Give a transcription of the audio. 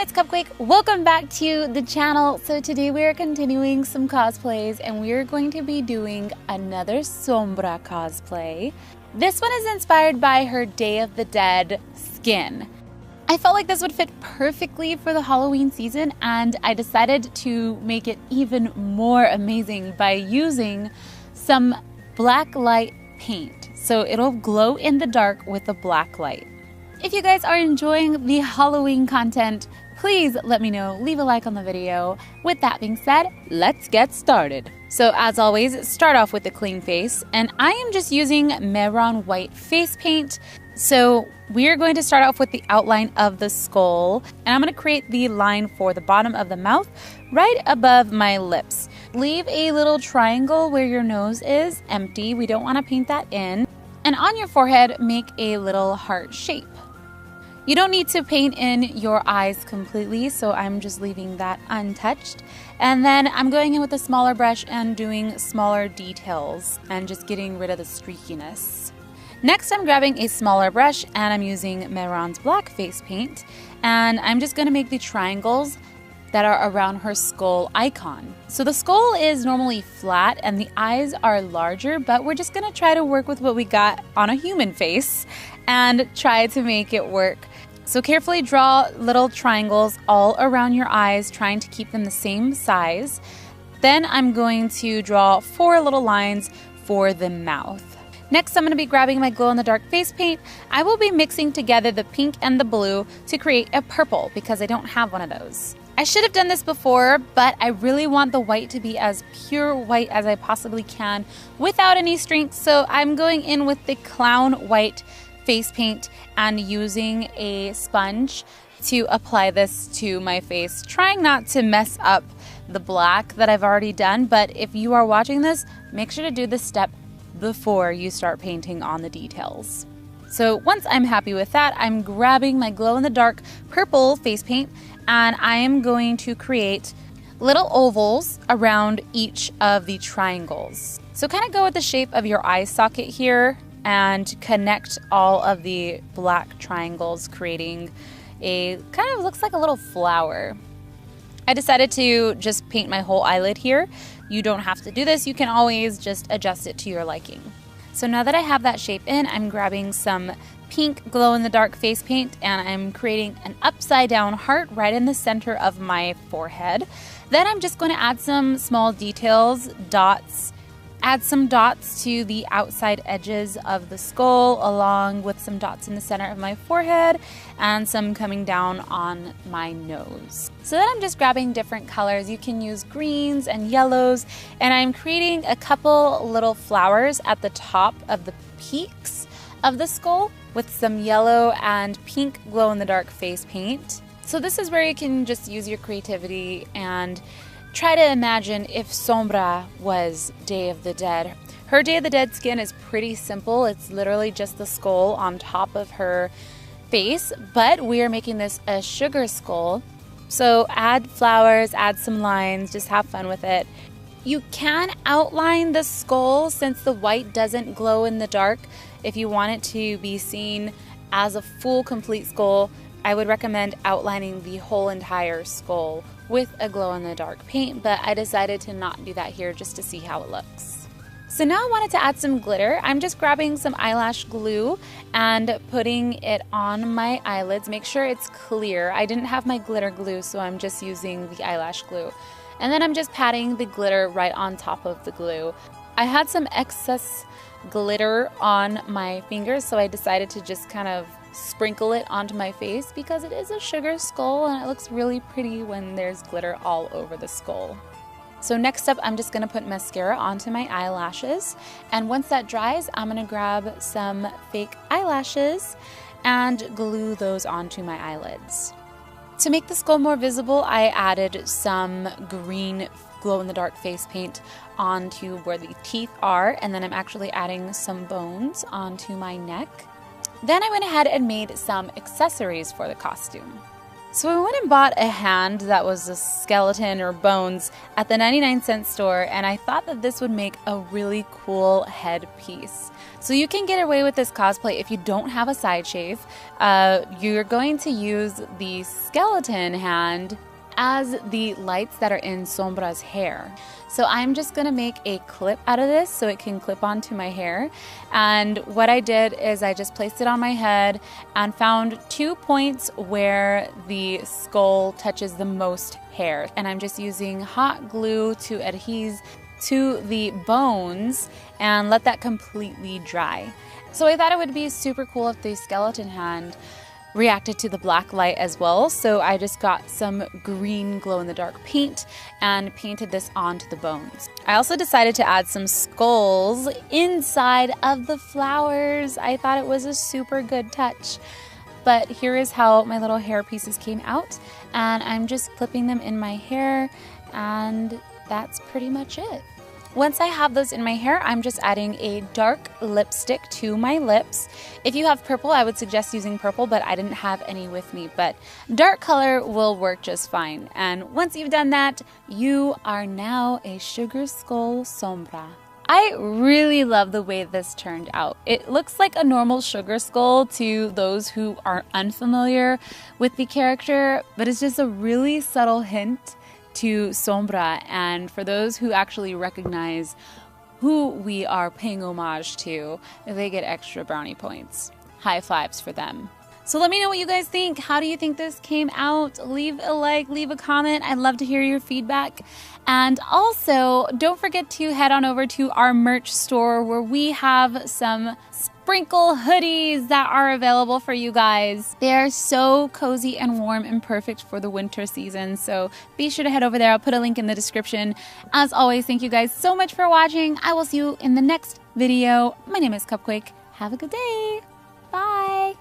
it's Cupquake. Welcome back to the channel. So today we are continuing some cosplays and we are going to be doing another Sombra cosplay. This one is inspired by her Day of the Dead skin. I felt like this would fit perfectly for the Halloween season and I decided to make it even more amazing by using some black light paint. So it'll glow in the dark with the black light. If you guys are enjoying the Halloween content, please let me know. Leave a like on the video. With that being said, let's get started. So as always, start off with a clean face, and I am just using Mehron white face paint. So we're going to start off with the outline of the skull, and I'm going to create the line for the bottom of the mouth right above my lips. Leave a little triangle where your nose is empty. We don't want to paint that in. And on your forehead, make a little heart shape. You don't need to paint in your eyes completely, so I'm just leaving that untouched. And then I'm going in with a smaller brush and doing smaller details and just getting rid of the streakiness. Next, I'm grabbing a smaller brush and I'm using Mehron's black face paint, and I'm just going to make the triangles that are around her skull icon. So the skull is normally flat and the eyes are larger, but we're just going to try to work with what we got on a human face and try to make it work. So carefully draw little triangles all around your eyes, trying to keep them the same size. Then I'm going to draw 4 little lines for the mouth. Next, I'm going to be grabbing my glow-in-the-dark face paint. I will be mixing together the pink and the blue to create a purple because I don't have one of those. I should have done this before, but I really want the white to be as pure white as I possibly can without any streaks, so I'm going in with the clown white face paint and using a sponge to apply this to my face, trying not to mess up the black that I've already done. But if you are watching this, make sure to do this step before you start painting on the details. So once I'm happy with that, I'm grabbing my glow-in-the-dark purple face paint and I am going to create little ovals around each of the triangles. So kind of go with the shape of your eye socket here and connect all of the black triangles, creating a kind of looks like a little flower. I decided to just paint my whole eyelid here. You don't have to do this. You can always just adjust it to your liking. So now that I have that shape in, I'm grabbing some pink glow-in-the-dark face paint and I'm creating an upside down heart right in the center of my forehead. Then I'm just going to add some small details, dots. Add some dots to the outside edges of the skull, along with some dots in the center of my forehead and some coming down on my nose. So then I'm just grabbing different colors. You can use greens and yellows, and I'm creating a couple little flowers at the top of the peaks of the skull with some yellow and pink glow-in-the-dark face paint. So this is where you can just use your creativity and try to imagine if Sombra was Day of the Dead. Her Day of the Dead skin is pretty simple. It's literally just the skull on top of her face, but we are making this a sugar skull. So add flowers, add some lines, just have fun with it. You can outline the skull since the white doesn't glow in the dark. If you want it to be seen as a full complete skull, I would recommend outlining the whole entire skull with a glow-in-the-dark paint, but I decided to not do that here just to see how it looks. So now I wanted to add some glitter. I'm just grabbing some eyelash glue and putting it on my eyelids. Make sure it's clear. I didn't have my glitter glue, so I'm just using the eyelash glue. And then I'm just patting the glitter right on top of the glue. I had some excess glitter on my fingers, so I decided to just kind of sprinkle it onto my face because it is a sugar skull and it looks really pretty when there's glitter all over the skull. So next up, I'm just going to put mascara onto my eyelashes, and once that dries, I'm going to grab some fake eyelashes and glue those onto my eyelids. To make the skull more visible, I added some green glow-in-the-dark face paint onto where the teeth are, and then I'm actually adding some bones onto my neck. Then I went ahead and made some accessories for the costume. So I went and bought a hand that was a skeleton or bones at the 99-cent store, and I thought that this would make a really cool headpiece. So you can get away with this cosplay if you don't have a side shave. You're going to use the skeleton hand as the lights that are in Sombra's hair. So I'm just gonna make a clip out of this so it can clip onto my hair. And what I did is I just placed it on my head and found 2 points where the skull touches the most hair. And I'm just using hot glue to adhere to the bones and let that completely dry. So I thought it would be super cool if the skeleton hand reacted to the black light as well, so I just got some green glow-in-the-dark paint and painted this onto the bones. I also decided to add some skulls inside of the flowers. I thought it was a super good touch. But here is how my little hair pieces came out, and I'm just clipping them in my hair, and that's pretty much it. Once I have those in my hair, I'm just adding a dark lipstick to my lips. If you have purple, I would suggest using purple, but I didn't have any with me. But dark color will work just fine. And once you've done that, you are now a Sugar Skull Sombra. I really love the way this turned out. It looks like a normal Sugar Skull to those who are unfamiliar with the character, but it's just a really subtle hint to Sombra, and for those who actually recognize who we are paying homage to, they get extra brownie points. High fives for them. So let me know what you guys think. How do you think this came out? Leave a like, leave a comment. I'd love to hear your feedback. And also, don't forget to head on over to our merch store where we have some sprinkle hoodies that are available for you guys. They are so cozy and warm and perfect for the winter season. So be sure to head over there. I'll put a link in the description. As always, thank you guys so much for watching. I will see you in the next video. My name is Cupquake. Have a good day. Bye.